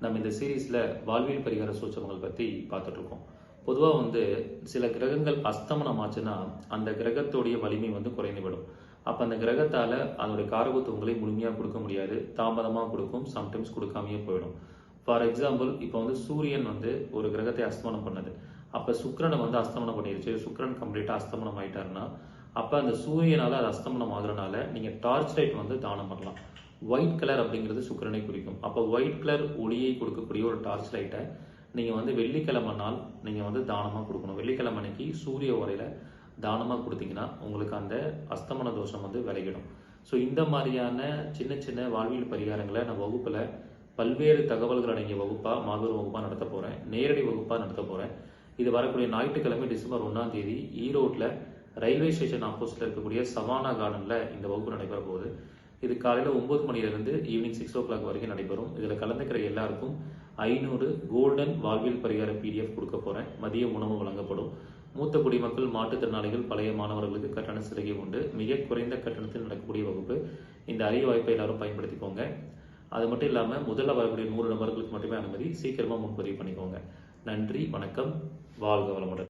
நம்ம இந்த சீரீஸ்ல வாழ்வியல் பரிகார சூட்சமங்கள் பத்தி பார்த்துட்டு இருக்கோம். பொதுவாக சில கிரகங்கள் அஸ்தமனம் ஆச்சுன்னா அந்த கிரகத்துடைய வலிமை குறைந்துவிடும். அப்போ அந்த கிரகத்தால் அதனுடைய காரகத்துவங்களை முழுமையாக கொடுக்க முடியாது, தாமதமாக கொடுக்கும், சம்டைம்ஸ் கொடுக்காமையே போயிடும். ஃபார் எக்ஸாம்பிள், இப்போ சூரியன் ஒரு கிரகத்தை அஸ்தமனம் பண்ணது. அப்போ சுக்கிரனை அஸ்தமனம் பண்ணிருச்சு, சுக்கிரன் கம்ப்ளீட்டாக அஸ்தமனம் ஆயிட்டாருன்னா அப்போ அந்த சூரியனால் அது அஸ்தமனம் ஆகுறதுனால நீங்கள் டார்ச் லைட் தானம் பண்ணலாம். ஒயிட் கலர் அப்படிங்கிறது சுக்கிரனை குறிக்கும். அப்போ ஒயிட் கலர் ஒளியை கொடுக்கக்கூடிய ஒரு டார்ச் லைட்டை நீங்கள் வெள்ளிக்கிழமை நாள் நீங்கள் தானமாக கொடுக்கணும். வெள்ளிக்கிழமை அன்னைக்கு சூரிய உரையில் தானமாக கொடுத்தீங்கன்னா உங்களுக்கு அந்த அஸ்தமன தோஷம் விலகிடும். ஸோ இந்த மாதிரியான சின்ன சின்ன வாழ்வியல் பரிகாரங்களை நான் வகுப்பில் பல்வேறு தகவல்கள் அடங்கிய வகுப்பாக மாபெரும் வகுப்பாக நடத்த போகிறேன், நேரடி வகுப்பாக நடத்த போகிறேன். இது வரக்கூடிய ஞாயிற்றுக்கிழமை டிசம்பர் 1ஆம் தேதி ஈரோட்டில் ரயில்வே ஸ்டேஷன் ஆப்போசிட்டில் இருக்கக்கூடிய சவானா கார்டனில் இந்த வகுப்பு நடைபெற போகுது. இது காலையில் 9 மணிலிருந்து ஈவினிங் 6 o'clock வரைக்கும் நடைபெறும். இதில் கலந்துக்கிற எல்லாருக்கும் 500 கோல்டன் வாழ்வியல் பரிகார PDF கொடுக்க போகிறேன். மதிய உணவு வழங்கப்படும். மூத்த குடிமக்கள், மாற்றுத்திறனாளிகள், பழைய மாணவர்களுக்கு கட்டண சலுகை உண்டு. மிக குறைந்த கட்டணத்தில் நடக்கக்கூடிய வகுப்பு. இந்த அரிய வாய்ப்பை எல்லாரும் பயன்படுத்திக்கோங்க. அது மட்டும் இல்லாமல் முதல்ல வரக்கூடிய 100 நபர்களுக்கு மட்டுமே அனுமதி. சீக்கிரமாக முன்பதிவு பண்ணிக்கோங்க. நன்றி, வணக்கம், வாழ்க வளமுடன்.